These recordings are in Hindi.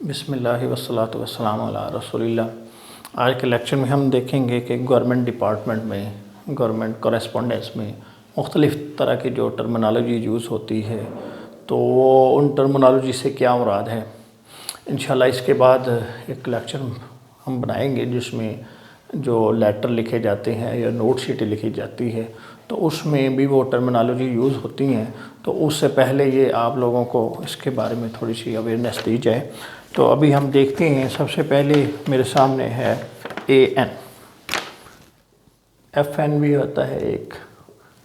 बिस्मिल्लाहि वस्सलातु वस्सलामु अला रसूलिल्लाह। आज के लेक्चर में हम देखेंगे कि गवर्नमेंट डिपार्टमेंट में, गवर्नमेंट कॉरेस्पोंडेंस में मुख्तलिफ़ तरह की जो टर्मिनोलॉजी यूज़ होती है तो वो उन टर्मिनोलॉजी से क्या मुराद है। इंशाल्लाह इसके बाद एक लेक्चर हम बनाएंगे जिसमें जो लेटर लिखे जाते हैं या नोट शीटें लिखी जाती है तो उसमें भी वो टर्मिनोलॉजी यूज़ होती हैं। तो उससे पहले ये आप लोगों को इसके बारे में थोड़ी सी अवेयरनेस दी जाए। तो अभी हम देखते हैं, सबसे पहले मेरे सामने है AN, FN भी होता है एक,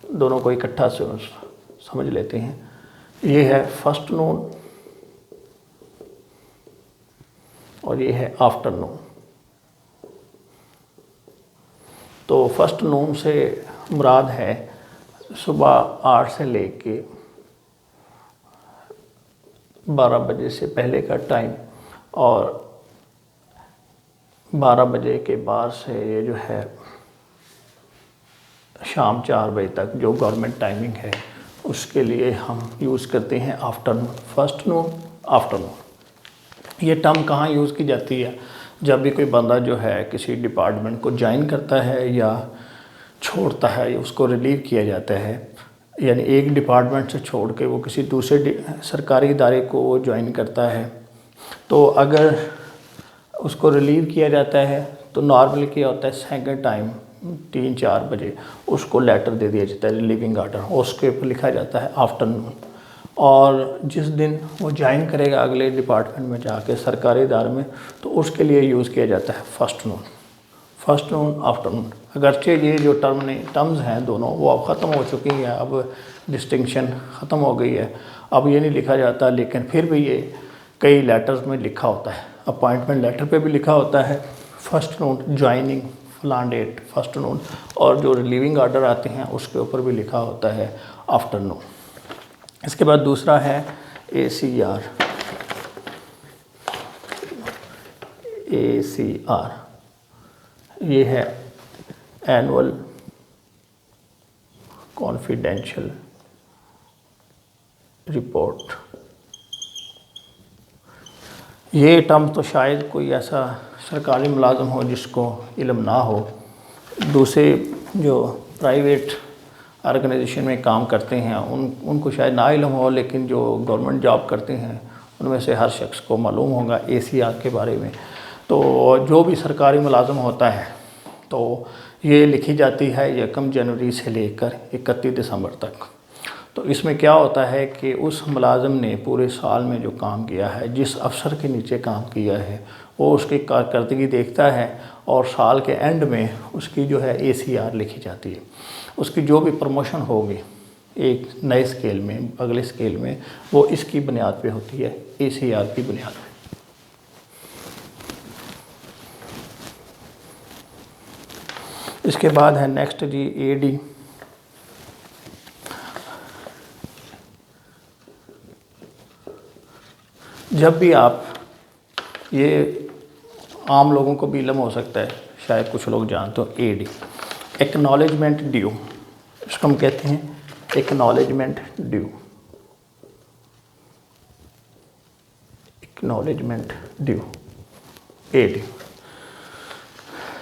दोनों को इकट्ठा से समझ लेते हैं। ये है फर्स्ट नून और ये है आफ्टरनून। तो फर्स्ट नून से मुराद है सुबह 8 से लेके 12 बजे से पहले का टाइम, और 12 बजे के बाद से ये जो है शाम 4 बजे तक जो गवर्नमेंट टाइमिंग है उसके लिए हम यूज़ करते हैं आफ्टरनून, फर्स्ट नून, आफ्टरनून। ये टर्म कहाँ यूज़ की जाती है? जब भी कोई बंदा जो है किसी डिपार्टमेंट को ज्वाइन करता है या छोड़ता है या उसको रिलीव किया जाता है, यानी एक डिपार्टमेंट से छोड़ के वो किसी दूसरे सरकारी इदारे को वो ज्वाइन करता है, तो अगर उसको रिलीव किया जाता है तो नॉर्मली क्या होता है, सेकंड टाइम 3-4 बजे उसको लेटर दे दिया जाता है, रिलीविंग आर्डर, उसके ऊपर लिखा जाता है आफ्टरनून। और जिस दिन वो ज्वाइन करेगा अगले डिपार्टमेंट में जाके सरकारी इदारे में, तो उसके लिए यूज़ किया जाता है फर्स्ट नून, फर्स्ट नून, आफ्टरनून। अगरचे ये जो टर्म्स हैं दोनों वो अब ख़त्म हो चुकी हैं, अब डिस्टिंक्शन ख़त्म हो गई है, अब ये नहीं लिखा जाता, लेकिन फिर भी ये कई लेटर्स में लिखा होता है। अपॉइंटमेंट लेटर पे भी लिखा होता है फर्स्ट नून, ज्वाइनिंग फलान डेट फर्स्ट नून, और जो रिलीविंग आर्डर आते हैं उसके ऊपर भी लिखा होता है आफ्टरनून। इसके बाद दूसरा है ACR, ACR ये है एनुअल कॉन्फिडेंशियल रिपोर्ट। ये टर्म तो शायद कोई ऐसा सरकारी मुलाज़म हो जिसको इल्म ना हो, दूसरे जो प्राइवेट ऑर्गेनाइजेशन में काम करते हैं उनको शायद ना इल्म हो, लेकिन जो गवर्नमेंट जॉब करते हैं उनमें से हर शख्स को मालूम होगा ACR के बारे में। तो जो भी सरकारी मुलाज़म होता है तो ये लिखी जाती है 1 जनवरी से लेकर 31 दिसंबर तक। तो इसमें क्या होता है कि उस मुलाज़म ने पूरे साल में जो काम किया है, जिस अफसर के नीचे काम किया है, वो उसकी कारकर्दगी देखता है और साल के एंड में उसकी जो है ACR लिखी जाती है। उसकी जो भी प्रमोशन होगी एक नए स्केल में अगले स्केल में, वो इसकी बुनियाद पे होती है, ACR की बुनियाद पे। इसके बाद है नेक्स्ट जी AD। जब भी आप, ये आम लोगों को भी इल्म हो सकता है, शायद कुछ लोग जानते हो, AD एक्नॉलेजमेंट ड्यू, इसको हम कहते हैं acknowledgement due, acknowledgement due AD।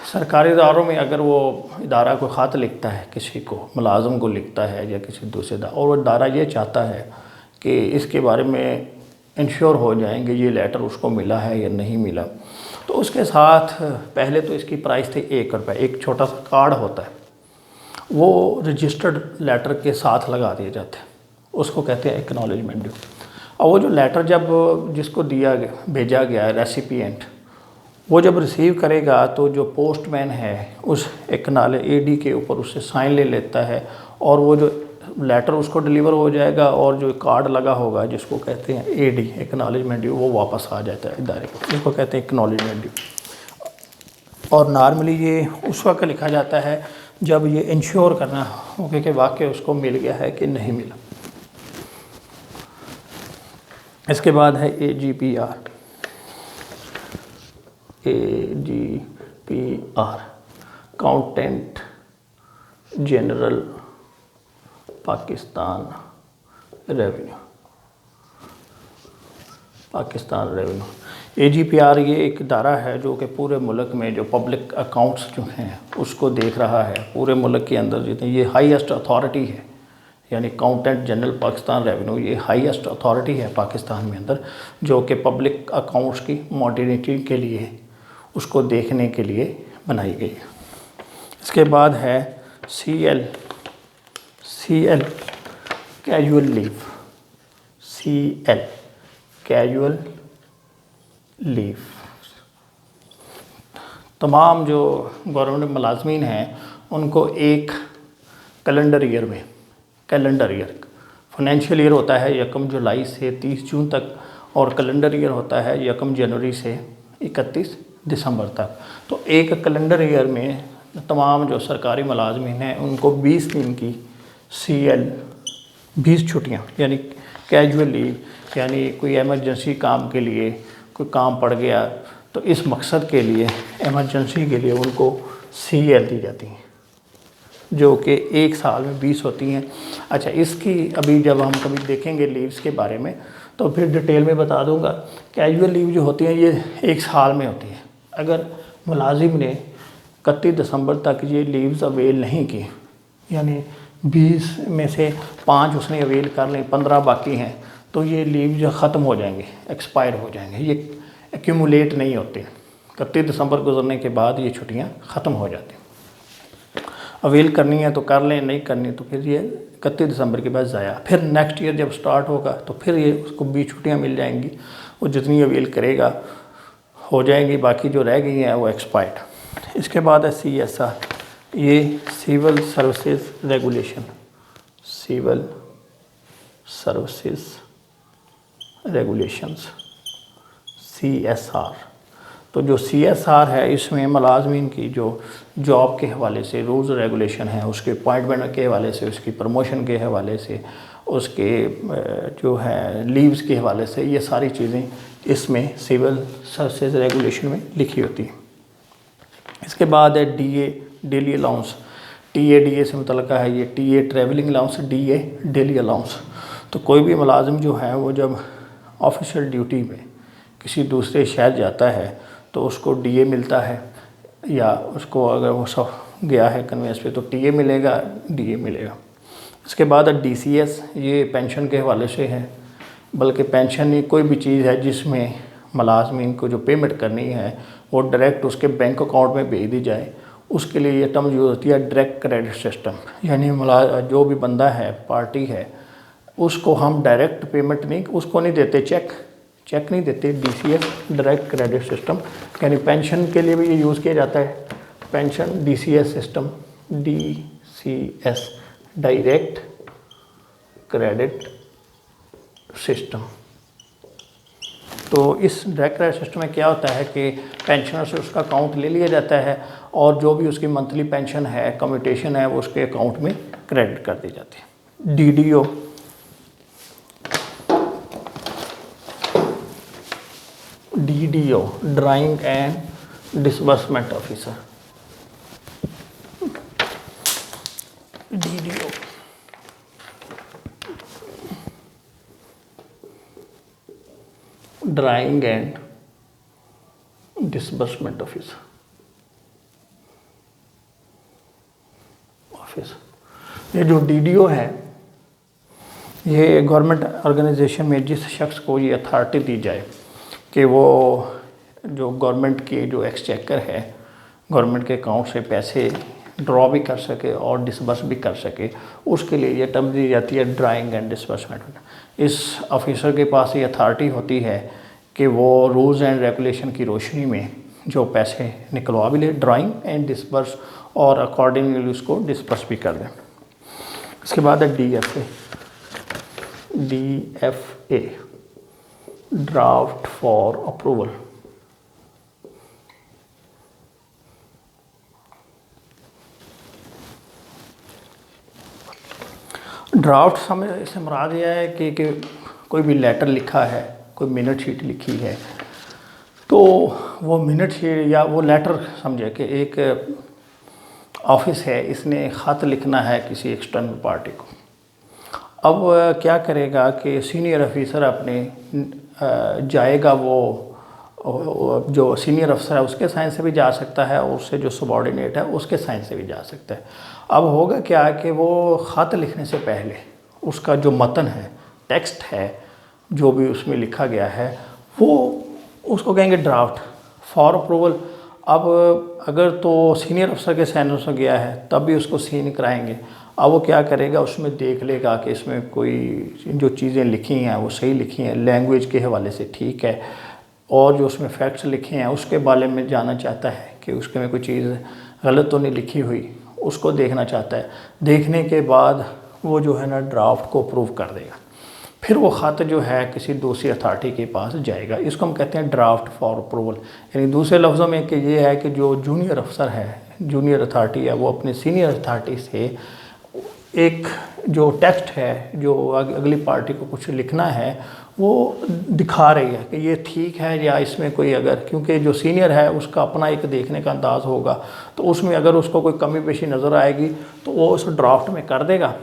सरकारी इदारों में अगर वो इदारा को ख़त लिखता है, किसी को मुलाज़म को लिखता है या किसी दूसरे इदारा, और वो इदारा ये चाहता है कि इसके बारे में इंश्योर हो जाएंगे ये लेटर उसको मिला है या नहीं मिला, तो उसके साथ पहले तो इसकी प्राइस थी ₹1, एक छोटा सा कार्ड होता है, वो रजिस्टर्ड लेटर के साथ लगा दिए जाते हैं, उसको कहते हैं एक्नॉलेजमेंट ड्यू। और वो जो लेटर जब जिसको भेजा गया है, रेसिपिएंट, वो जब रिसीव करेगा तो जो पोस्टमैन है उस AD के ऊपर उससे साइन ले लेता है, और वो जो लेटर उसको डिलीवर हो जाएगा और जो कार्ड लगा होगा जिसको कहते हैं AD एक्नॉलेजमेंट ड्यू, वो वापस आ जाता है इदारे को, इसको कहते हैं एक्नॉलेजमेंट ड्यू। और नॉर्मली ये उस वक्त लिखा जाता है जब ये इंश्योर करना हो कि वाकई उसको मिल गया है कि नहीं मिला। इसके बाद है AGPR, AGPR accountant general Pakistan revenue, AGPR ये एक इदारा है जो कि पूरे मुल्क में जो पब्लिक अकाउंट्स जो हैं उसको देख रहा है। पूरे मुल्क के अंदर जितने ये हाईएस्ट अथॉरिटी है, यानी अकाउंटेंट जनरल पाकिस्तान रेवेन्यू, ये हाईएस्ट अथॉरिटी है पाकिस्तान में अंदर, जो कि पब्लिक अकाउंट्स की मॉनिटरिंग के लिए, उसको देखने के लिए बनाई गई है। इसके बाद है CL casual leave, CL casual leave. तमाम जो गवर्नमेंट मुलाजमीन हैं उनको एक कैलेंडर ईयर में, कैलेंडर ईयर फाइनेंशियल ईयर होता है 1 जुलाई से 30 जून तक, और कैलेंडर ईयर होता है 1 जनवरी से 31 दिसंबर तक। तो एक कैलेंडर ईयर में तमाम जो सरकारी मुलाजमीन हैं उनको 20 दिन की CL 20 छुट्टियाँ, यानी कैजुअल लीव, यानी कोई एमरजेंसी काम के लिए कोई काम पड़ गया तो इस मकसद के लिए, एमरजेंसी के लिए उनको CL दी जाती हैं, जो कि एक साल में 20 होती हैं। अच्छा, इसकी अभी जब हम कभी देखेंगे लीव्स के बारे में तो फिर डिटेल में बता दूंगा। कैजुअल लीव जो होती हैं ये एक साल में होती है। अगर मुलाजिम ने 31 दिसंबर तक ये लीव्स अवेल नहीं की, यानी 20 में से 5 उसने अवेल कर लें, 15 बाकी हैं, तो ये लीव जो ख़त्म हो जाएंगे, एक्सपायर हो जाएंगे, ये एक्यूमुलेट नहीं होते। 31 दिसंबर गुजरने के बाद ये छुट्टियां ख़त्म हो जाती हैं। अवेल करनी है तो कर लें, नहीं करनी तो फिर ये 31 दिसंबर के बाद ज़ाया। फिर नेक्स्ट ईयर जब स्टार्ट होगा तो फिर ये उसको 20 छुट्टियाँ मिल जाएंगी, वो जितनी अवेल करेगा हो जाएंगी, बाकी जो रह गई हैं वो एक्सपायर्ड। इसके बाद है CSR, ये civil services regulation, civil services regulations, CSR। तो जो CSR है इसमें मुलाजमीन की जो जॉब के हवाले से रूल्स रेगुलेशन है, उसके अपॉइंटमेंट के हवाले से, उसकी प्रमोशन के हवाले से, उसके जो है लीव्स के हवाले से, ये सारी चीज़ें इसमें सिविल सर्विसेज रेगुलेशन में लिखी होती हैं। इसके बाद है DA डेली अलाउंस, DA से मुतल्लिक़ है ये, TA travelling allowance, DA daily allowance. तो कोई भी मुलाजिम जो है वो जब ऑफिशियल ड्यूटी में किसी दूसरे शहर जाता है तो उसको DA मिलता है, या उसको अगर वो सब गया है कन्वेंस पे तो TA मिलेगा, DA मिलेगा। इसके बाद है DCS, ये पेंशन के हवाले से है, बल्कि पेंशन ही कोई भी चीज़ है जिसमें मुलाजमीन को जो पेमेंट करनी है वो डायरेक्ट उसके बैंक अकाउंट में भेज दी जाए, उसके लिए ये टर्म यूज़ होती है डायरेक्ट क्रेडिट सिस्टम। यानी जो भी बंदा है, पार्टी है, उसको हम डायरेक्ट पेमेंट नहीं, उसको नहीं देते चेक नहीं देते, DCS डायरेक्ट क्रेडिट सिस्टम। यानी पेंशन के लिए भी ये यूज़ किया जाता है, pension DCS system, DCS direct credit system. तो इस डायरेक्ट क्रेडिट सिस्टम में क्या होता है कि पेंशनर से उसका अकाउंट ले लिया जाता है और जो भी उसकी मंथली पेंशन है, कम्यूटेशन है, वो उसके अकाउंट में क्रेडिट कर दी जाती है। DDO, drawing and disbursement officer, DDO। Drawing and disbursement officer. ये जो DDO है, ये गवर्नमेंट ऑर्गेनाइजेशन में जिस शख्स को ये अथॉरिटी दी जाए कि वो जो गवर्नमेंट की जो एक्सचेकर है, गवर्नमेंट के अकाउंट से पैसे ड्रॉ भी कर सके और डिसबर्स भी कर सके, उसके लिए ये टर्म दी जाती है ड्राइंग एंड डिसबर्समेंट। इस ऑफिसर के पास ये अथॉरिटी होती है कि वो रूल्स एंड रेगुलेशन की रोशनी में जो पैसे निकलवा भी ले, ड्राइंग एंड डिसबर्स, और अकॉर्डिंगली उसको डिसबर्स भी कर दें। इसके बाद है DFA, draft for approval. Draft से मुराद यह है कि कोई भी लेटर लिखा है, कोई मिनट शीट लिखी है, तो वो मिनट शीट या वो लेटर समझे कि एक ऑफिस है, इसने ख़त लिखना है किसी एक्सटर्नल पार्टी को। अब क्या करेगा कि सीनियर ऑफिसर अपने जाएगा वो और जो सीनियर अफसर है उसके साइन से भी जा सकता है, और उससे जो सबॉर्डिनेट है उसके साइन से भी जा सकता है। अब होगा क्या कि वो ख़त लिखने से पहले उसका जो मतन है, टेक्स्ट है, जो भी उसमें लिखा गया है, वो उसको कहेंगे ड्राफ्ट फॉर अप्रूवल। अब अगर तो सीनियर अफसर के साइनों से गया है तब भी उसको सीन कराएंगे। अब वो क्या करेगा, उसमें देख लेगा कि इसमें कोई जो चीज़ें लिखी हैं वो सही लिखी हैं, लैंग्वेज के हवाले से ठीक है, और जो उसमें फैक्ट्स लिखे हैं उसके बारे में जानना चाहता है कि उसके में कोई चीज़ गलत तो नहीं लिखी हुई, उसको देखना चाहता है। देखने के बाद वो जो है ना ड्राफ्ट को अप्रूव कर देगा। फिर वो ख़त जो है किसी दूसरी अथॉरिटी के पास जाएगा। इसको हम कहते हैं ड्राफ्ट फॉर अप्रूवल। यानी दूसरे लफ्ज़ों में कि ये है कि जो जूनियर अफसर है, जूनियर अथॉरिटी है, वो अपने सीनियर अथॉरिटी से एक जो टेक्स्ट है, जो अगली पार्टी को कुछ लिखना है, वो दिखा रही है कि ये ठीक है या इसमें कोई अगर, क्योंकि जो सीनियर है उसका अपना एक देखने का अंदाज़ होगा, तो उसमें अगर उसको कोई कमी पेशी नज़र आएगी तो वो उस ड्राफ्ट में कर देगा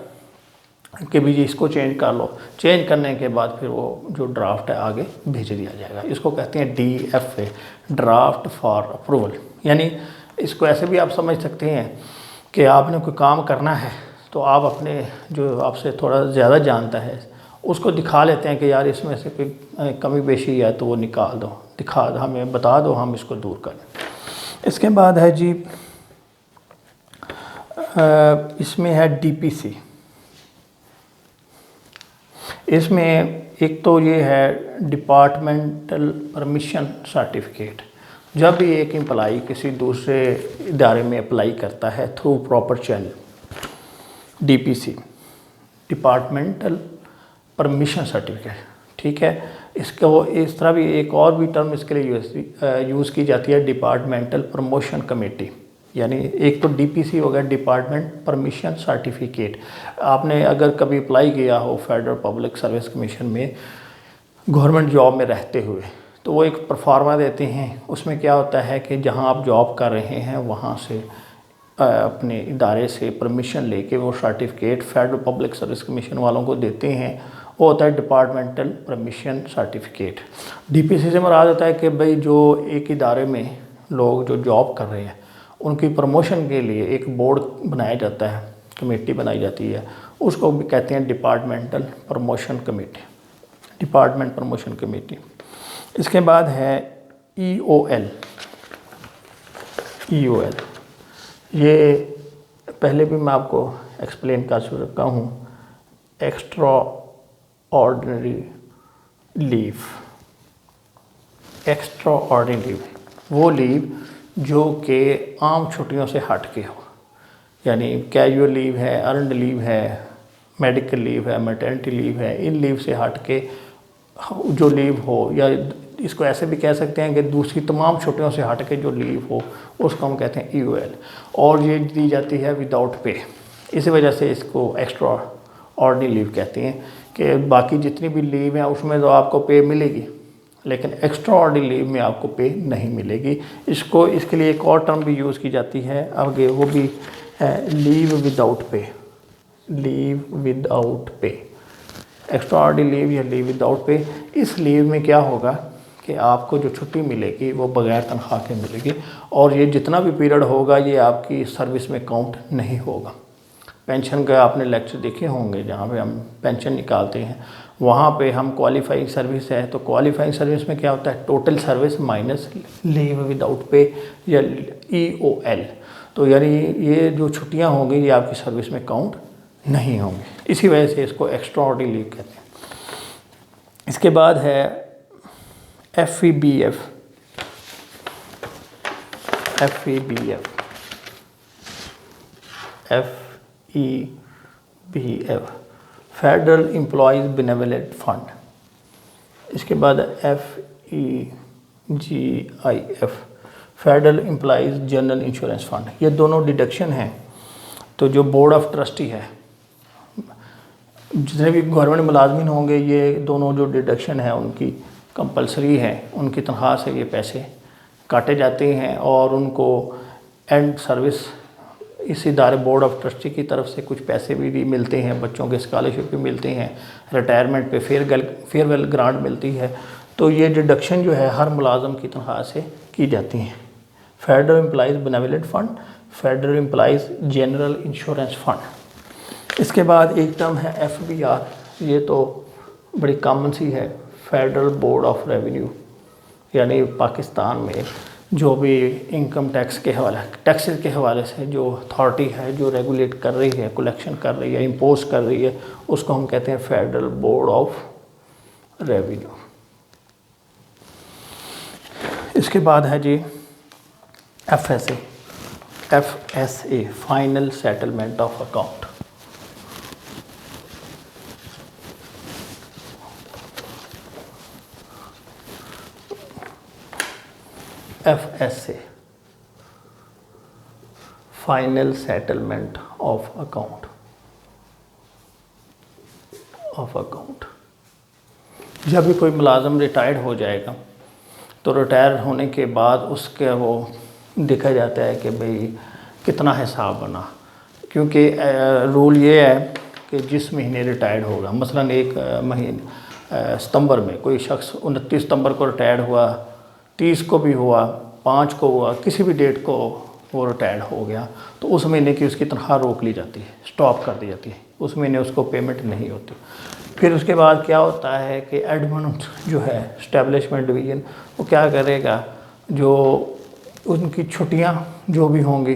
कि भी जी इसको चेंज कर लो। चेंज करने के बाद फिर वो जो ड्राफ्ट है आगे भेज दिया जाएगा। इसको कहते हैं DFA, ड्राफ्ट फॉर अप्रूवल। यानी इसको ऐसे भी आप समझ सकते हैं कि आपने कोई काम करना है तो आप अपने जो आपसे थोड़ा ज़्यादा जानता है उसको दिखा लेते हैं कि यार इसमें से कोई कमी पेशी है तो वो निकाल दो, दिखा दो, हमें बता दो, हम इसको दूर करें। इसके बाद है जी इसमें है DPC। इसमें एक तो ये है डिपार्टमेंटल परमिशन सर्टिफिकेट। जब भी एक एम्प्लाई किसी दूसरे इदारे में अप्लाई करता है through proper channel, DPC, departmental permission certificate, ठीक है। इसको इस तरह भी एक और भी टर्म इसके लिए यूज़ की जाती है, डिपार्टमेंटल प्रमोशन कमेटी। यानी एक तो DPC हो गया, डिपार्टमेंट परमिशन सर्टिफिकेट। आपने अगर कभी अप्लाई किया हो फेडरल पब्लिक सर्विस कमीशन में गवर्नमेंट जॉब में रहते हुए, तो वो एक परफॉर्मा देते हैं। उसमें क्या होता है कि जहां आप जॉब कर रहे हैं वहां से अपने इदारे से परमिशन लेके वो certificate federal public service commission वालों को देते हैं। वो होता है डिपार्टमेंटल परमिशन सर्टिफिकेट। DPC से मुराद होता है कि भाई जो एक इदारे में लोग जो जॉब कर रहे हैं उनकी प्रमोशन के लिए एक बोर्ड बनाया जाता है, कमेटी बनाई जाती है, उसको भी कहते हैं departmental promotion committee, department promotion committee. इसके बाद है EOL। ये पहले भी मैं आपको एक्सप्लेन कर चुका हूँ, extra ordinary leave. Extra ordinary leave वो लीव जो कि आम छुट्टियों से हट के हो, यानी कैजुअल लीव है, अर्नड लीव है, मेडिकल लीव है, मैटरनिटी लीव है, इन लीव से हट के जो लीव हो, या इसको ऐसे भी कह सकते हैं कि दूसरी तमाम छुट्टियों से हट के जो लीव हो उसको हम कहते हैं EOL। और ये दी जाती है विदाउट पे, इसी वजह से इसको एक्स्ट्रा ऑर्डिनरी लीव कहते हैं कि बाकी जितनी भी लीव हैं उसमें तो आपको पे मिलेगी, लेकिन एक्स्ट्रा ऑर्डिनरी लीव में आपको पे नहीं मिलेगी। इसको इसके लिए एक और टर्म भी यूज़ की जाती है आगे, वो भी है leave without pay. Leave without pay, extra ordinary leave या लीव विदाउट पे। इस लीव में क्या होगा कि आपको जो छुट्टी मिलेगी वो बग़ैर तनख्वाह के मिलेगी, और ये जितना भी पीरियड होगा ये आपकी सर्विस में काउंट नहीं होगा। पेंशन का आपने लेक्चर देखे होंगे जहाँ पे हम पेंशन निकालते हैं, वहाँ पे हम क्वालिफाइंग सर्विस है, तो क्वालिफाइंग सर्विस में क्या होता है, total service minus leave without pay या EOL। तो यानी ये जो छुट्टियाँ होंगी ये आपकी सर्विस में काउंट नहीं होंगी, इसी वजह से इसको एक्स्ट्रा ऑर्डिनरी लीव कहते हैं। इसके बाद है FEBF। Federal employees benevolent fund. इसके बाद FEGIF, federal employees general insurance fund. ये दोनों डिडक्शन हैं। तो जो बोर्ड ऑफ ट्रस्टी है, जितने भी गवर्नमेंट मुलाजमीन होंगे, ये दोनों जो डिडक्शन है उनकी कंपलसरी है, उनकी तनख्वाह से ये पैसे काटे जाते हैं, और उनको एंड सर्विस इस इदारे बोर्ड ऑफ ट्रस्टी की तरफ से कुछ पैसे भी मिलते हैं, बच्चों के स्कॉलरशिप भी मिलते हैं, रिटायरमेंट पे फेयरवेल ग्रांट मिलती है। तो ये डिडक्शन जो है हर मुलाजम की तनख्वाह से की जाती हैं। Federal employees benevolent fund, federal employees general insurance fund. इसके बाद एक टर्म है FBR, ये तो बड़ी कॉमन सी है, फेडरल बोर्ड ऑफ रेवेन्यू, यानी पाकिस्तान में जो भी इनकम टैक्स के हवाले, टैक्सेस के हवाले से जो अथॉरिटी है जो रेगुलेट कर रही है, कलेक्शन कर रही है, इम्पोज कर रही है, उसको हम कहते हैं फेडरल बोर्ड ऑफ रेवेन्यू। इसके बाद है जी FSA final settlement of account. FSA final settlement of account जब भी कोई मुलाजम रिटायर्ड हो जाएगा तो रिटायर होने के बाद उसके वो देखा जाता है कि भाई कितना हिसाब बना, क्योंकि रूल ये है कि जिस महीने रिटायर्ड होगा, मसलन एक महीने सितंबर में कोई शख्स 29 सितंबर को रिटायर्ड हुआ, 30 को भी हुआ, 5 को हुआ, किसी भी डेट को वो रिटायर्ड हो गया, तो उस महीने की उसकी तनख्वाह रोक ली जाती है, स्टॉप कर दी जाती है, उस महीने उसको पेमेंट नहीं होती। फिर उसके बाद क्या होता है कि एडमिन जो है एस्टेब्लिशमेंट डिवीज़न वो क्या करेगा, जो उनकी छुट्टियां जो भी होंगी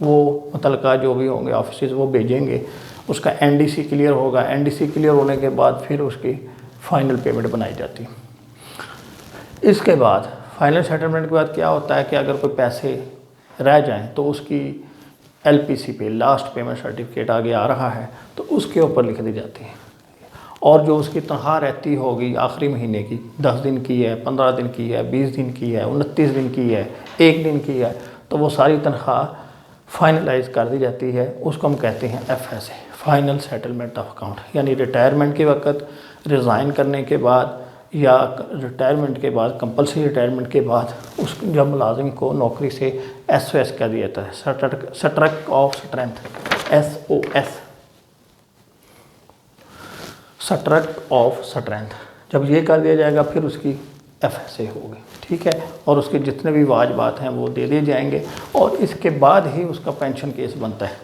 वो मुतलका जो भी होंगे ऑफिस वो भेजेंगे, उसका NDC क्लियर होगा, NDC क्लियर होने के बाद फिर उसकी फ़ाइनल पेमेंट बनाई जाती है। इसके बाद फाइनल सेटलमेंट के बाद क्या होता है कि अगर कोई पैसे रह जाएं तो उसकी LPC पे लास्ट पेमेंट सर्टिफिकेट आगे आ रहा है तो उसके ऊपर लिख दी जाती है, और जो उसकी तनख्वाह रहती होगी आखिरी महीने की, 10 दिन की है, 15 दिन की है, 20 दिन की है, 29 दिन की है, 1 दिन की है, तो वो सारी तनख्वाह फाइनलाइज कर दी जाती है। उसको हम कहते हैं FSA final settlement of account. यानी रिटायरमेंट के वक्त, रिज़ाइन करने के बाद या रिटायरमेंट के बाद, कंपल्सरी रिटायरमेंट के बाद उस जब मुलाजिम को नौकरी से SOS कर दिया जाता है, struck of strength, SOS struck of strength, जब ये कर दिया जाएगा फिर उसकी FSA होगी, ठीक है, और उसके जितने भी वाजबात हैं वो दे दिए जाएंगे, और इसके बाद ही उसका पेंशन केस बनता है।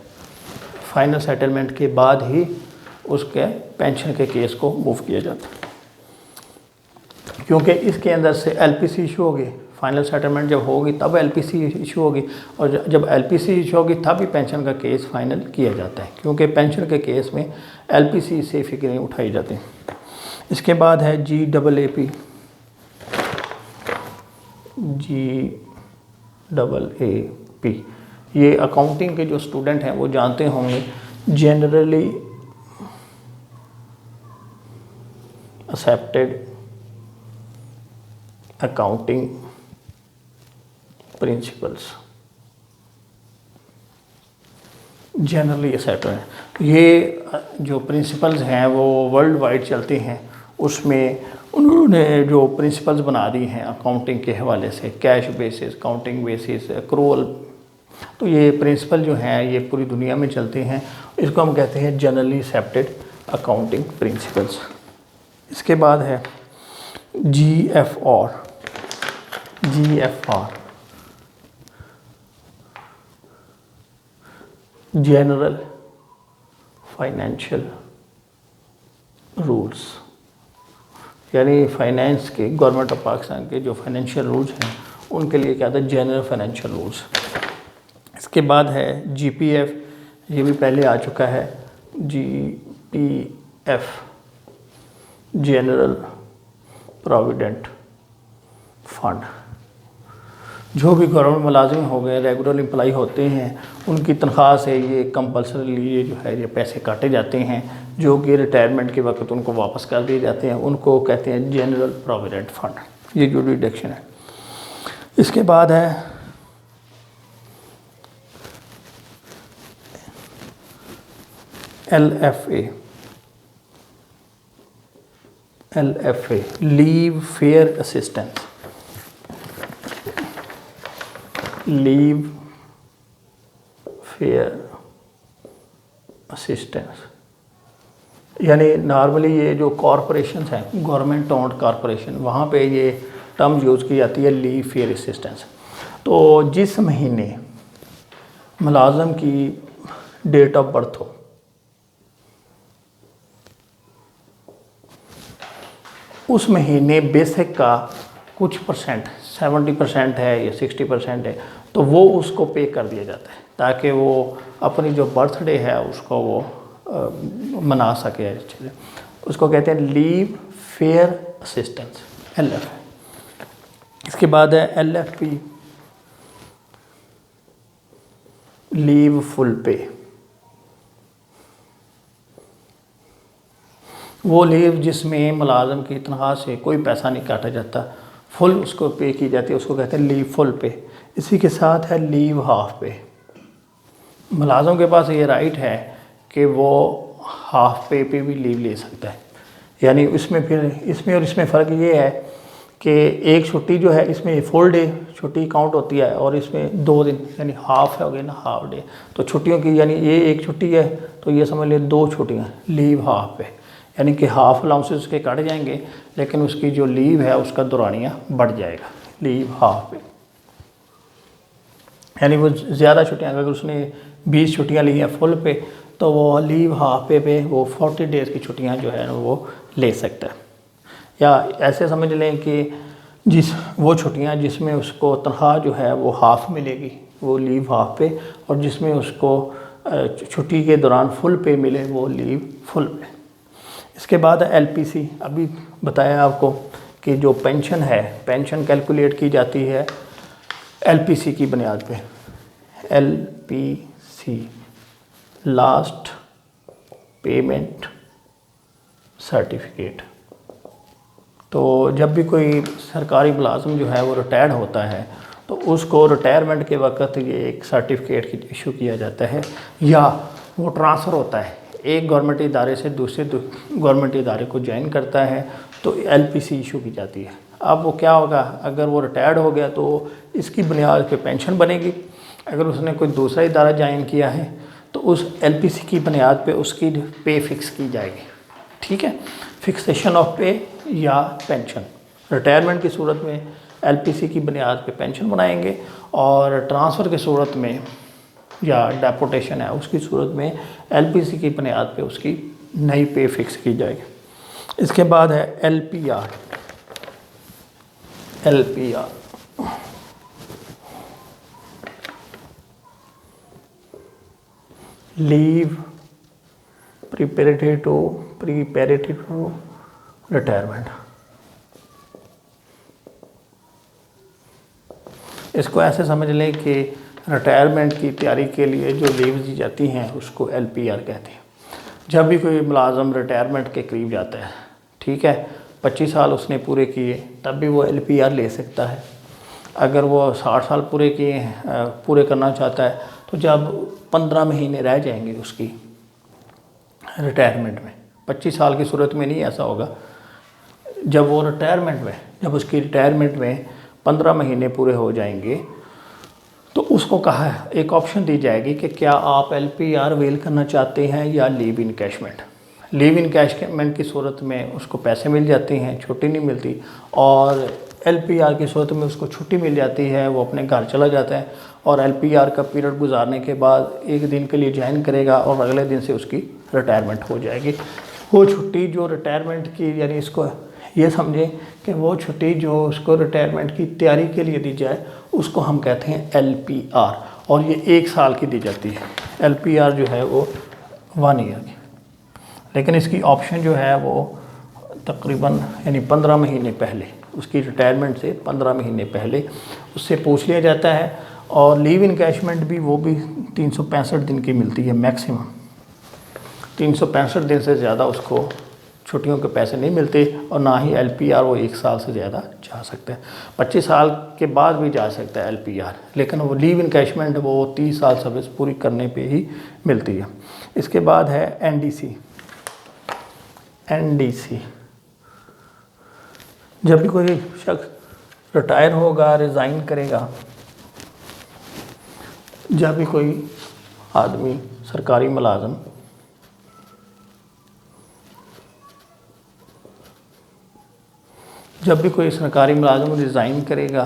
फाइनल सेटलमेंट के बाद ही उसके पेंशन के केस को मूव किया जाता है, क्योंकि इसके अंदर से LPC इशू होगी। फाइनल सेटलमेंट जब होगी तब LPC इशू होगी, और जब LPC इशू होगी तब ही पेंशन का केस फाइनल किया जाता है, क्योंकि पेंशन के केस में LPC से फ़िक्रें उठाई जाती हैं। इसके बाद है GAAP, ये अकाउंटिंग के जो स्टूडेंट हैं वो जानते होंगे, generally accepted accounting principles, generally accepted हैं। ये जो प्रिंसिपल्स हैं वो वर्ल्ड वाइड चलते हैं, उसमें उन्होंने जो प्रिंसिपल्स बना दी हैं अकाउंटिंग के हवाले से, cash basis, accounting basis, accrual, तो ये प्रिंसिपल जो हैं ये पूरी दुनिया में चलते हैं। इसको हम कहते हैं जनरली एक्सेप्टेड अकाउंटिंग प्रिंसिपल्स। इसके बाद है GFR, जनरल फाइनेंशियल रूल्स, यानी फाइनेंस के, गवर्नमेंट ऑफ पाकिस्तान के जो फाइनेंशियल रूल्स हैं उनके लिए क्या था, जनरल फाइनेंशियल रूल्स। इसके बाद है GPF, ये भी पहले आ चुका है, GPF जनरल प्रोविडेंट फंड। जो भी गवर्नमेंट मुलाजिम हो गए, रेगुलर एम्प्लॉई होते हैं, उनकी तनख्वाह से ये कंपल्सरी ये जो है ये पैसे काटे जाते हैं, जो कि रिटायरमेंट के वक्त उनको वापस कर दिए जाते हैं, उनको कहते हैं जनरल प्रोविडेंट फंड, ये जो डिडक्शन है। इसके बाद है LFA leave fair assistance, leave fair assistance, यानी नॉर्मली ये जो कॉरपोरेशन हैं, गवर्नमेंट ओन्ड कॉरपोरेशन, वहाँ पे ये टर्म यूज़ की जाती है लीव फेयर असिस्टेंस। तो जिस महीने मुलाजम की डेट ऑफ बर्थ हो, उस महीने बेसिक का कुछ परसेंट, 70% है या 60% है, तो वो उसको पे कर दिया जाता है ताकि वो अपनी जो बर्थडे है उसको वो मना सके अच्छे से। उसको कहते हैं लीव फेयर असिस्टेंस, LF। इसके बाद है LFP, लीव फुल पे। वो लीव जिसमें मुलाजम की तनख्वाह से कोई पैसा नहीं काटा जाता, फुल उसको पे की जाती है, उसको कहते हैं लीव फुल पे। इसी के साथ है लीव हाफ पे। मुलाजम के पास ये राइट है कि वो हाफ पे पे भी लीव ले सकता है। यानी इसमें फिर इसमें और इसमें फ़र्क ये है कि एक छुट्टी जो है इसमें फुल डे छुट्टी काउंट होती है और इसमें 2 दिन यानी हाफ है हो गया ना, हाफ डे। तो छुट्टियों की यानी ये एक छुट्टी है तो ये समझ लिए 2 छुट्टियाँ लीव हाफ पे, यानी कि हाफ अलाउंसेस के काटे जाएंगे लेकिन उसकी जो लीव है उसका दौरानिया बढ़ जाएगा, लीव हाफ पे। यानी वो ज़्यादा छुट्टियाँ, अगर उसने 20 छुट्टियाँ ली हैं फुल पे तो वो लीव हाफ पे वो 40 डेज़ की छुट्टियाँ जो है वो ले सकता है। या ऐसे समझ लें कि वो छुट्टियाँ जिसमें उसको तनख्वाह जो है वो हाफ मिलेगी, वो लीव हाफ पे, और जिसमें उसको छुट्टी के दौरान फुल पे मिले वो लीव फुल पे। इसके बाद LPC, अभी बताया आपको कि जो पेंशन है, पेंशन कैलकुलेट की जाती है LPC की बुनियाद पे। LPC, last payment certificate. तो जब भी कोई सरकारी मुलाजिम जो है वो रिटायर्ड होता है तो उसको रिटायरमेंट के वक्त ये एक सर्टिफिकेट इशू किया जाता है, या वो ट्रांसफ़र होता है एक गवर्नमेंट इदारे से दूसरे गवर्नमेंट इदारे को ज्वाइन करता है तो LPC इशू की जाती है। अब वो क्या होगा, अगर वो रिटायर्ड हो गया तो इसकी बुनियाद पे पेंशन बनेगी। अगर उसने कोई दूसरा इदारा ज्वाइन किया है तो उस LPC की बुनियाद पे उसकी पे फिक्स की जाएगी। ठीक है, फिक्सेशन ऑफ पे या पेंशन। रिटायरमेंट की सूरत में LPC की बुनियाद पे पेंशन बनाएंगे और ट्रांसफ़र की सूरत में या डेपोटेशन है उसकी सूरत में LPC की बुनियाद पे उसकी नई पे फिक्स की जाएगी। इसके बाद है LPR। Leave preparatory to retirement. इसको ऐसे समझ लें कि रिटायरमेंट की तैयारी के लिए जो लीव दी जाती हैं उसको LPR कहते हैं। जब भी कोई मुलाजम रिटायरमेंट के करीब जाता है, ठीक है, 25 साल उसने पूरे किए तब भी वो LPR ले सकता है। अगर वो 60 साल पूरे करना चाहता है तो जब 15 महीने रह जाएंगे उसकी रिटायरमेंट में, 25 साल की सूरत में नहीं ऐसा होगा, जब वो जब उसकी रिटायरमेंट में 15 महीने पूरे हो जाएंगे तो उसको कहा है, एक ऑप्शन दी जाएगी कि क्या आप LPR अवेल करना चाहते हैं या लीव इनकैशमेंट। लीव इनकैशमेंट की सूरत में उसको पैसे मिल जाते हैं, छुट्टी नहीं मिलती, और LPR की सूरत में उसको छुट्टी मिल जाती है, वो अपने घर चला जाता है और LPR का पीरियड गुजारने के बाद एक दिन के लिए ज्वाइन करेगा और अगले दिन से उसकी रिटायरमेंट हो जाएगी। वो छुट्टी जो रिटायरमेंट की, यानी इसको ये समझें कि वो छुट्टी जो उसको रिटायरमेंट की तैयारी के लिए दी जाए उसको हम कहते हैं LPR, और ये 1 साल की दी जाती है। LPR जो है वो 1 ईयर की, लेकिन इसकी ऑप्शन जो है वो तकरीबन यानी 15 महीने पहले, उसकी रिटायरमेंट से 15 महीने पहले उससे पूछ लिया जाता है। और लीव इनकैशमेंट भी वो भी 365 दिन की मिलती है मैक्सिमम, 365 दिन से ज़्यादा उसको छुट्टियों के पैसे नहीं मिलते, और ना ही LPR वो 1 साल से ज़्यादा जा सकता है। 25 साल के बाद भी जा सकता है LPR, लेकिन वो लीव इनकैशमेंट वो 30 साल सर्विस पूरी करने पे ही मिलती है। इसके बाद है NDC। जब भी कोई शख्स रिटायर होगा, रिज़ाइन करेगा, जब भी कोई आदमी सरकारी मुलाजम जब भी कोई सरकारी मुलाजिम रिज़ाइन करेगा,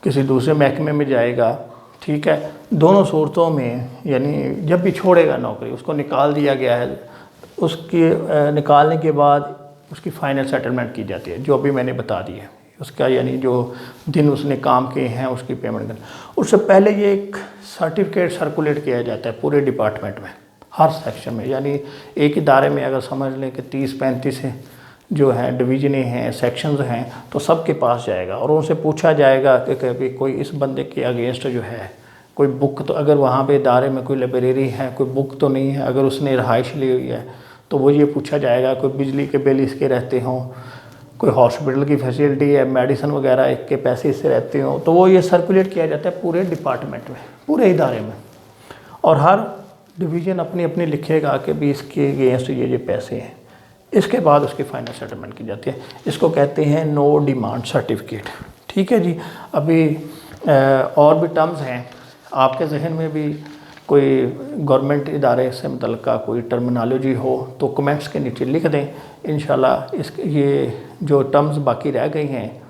किसी दूसरे महकमे में जाएगा, ठीक है, दोनों सूरतों में, यानी जब भी छोड़ेगा नौकरी, उसको निकाल दिया गया है, उसके निकालने के बाद उसकी फ़ाइनल सेटलमेंट की जाती है, जो अभी मैंने बता दी है। उसका यानी जो दिन उसने काम किए हैं उसकी पेमेंट करना। उससे पहले ये एक सर्टिफिकेट सर्कुलेट किया जाता है पूरे डिपार्टमेंट में, हर सेक्शन में। यानी एक इदारे में अगर समझ लें कि 30-35 जो हैं डिवीजनें हैं, सेक्शंस हैं, तो सबके पास जाएगा और उनसे पूछा जाएगा कि कभी कोई इस बंदे के अगेंस्ट जो है कोई बुक, तो अगर वहाँ पे इदारे में कोई लाइब्रेरी है, कोई बुक तो नहीं है, अगर उसने रहाइश ली हुई है तो वो ये पूछा जाएगा, कोई बिजली के बिल इसके रहते हों, कोई हॉस्पिटल की फैसिलिटी है, मेडिसिन वगैरह के पैसे इससे रहते हों, तो वो ये सर्कुलेट किया जाता है पूरे डिपार्टमेंट में, पूरे इदारे में। और हर डिवीज़न अपनी अपनी लिखेगा कि भी इसके अगेंस्ट ये पैसे हैं। इसके बाद उसकी फाइनल सेटलमेंट की जाती है। इसको कहते हैं नो डिमांड सर्टिफिकेट। ठीक है जी। अभी और भी टर्म्स हैं, आपके जहन में भी कोई गवर्नमेंट इदारे से मुतल्लिक़ कोई टर्मिनोलॉजी हो तो कमेंट्स के नीचे लिख दें। इंशाल्लाह ये जो टर्म्स बाकी रह गई हैं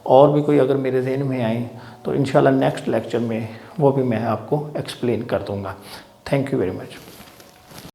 और भी कोई अगर मेरे जहन में आए तो इंशाल्लाह नेक्स्ट लेक्चर में वो भी मैं आपको एक्सप्लेन कर दूँगा। Thank you very much.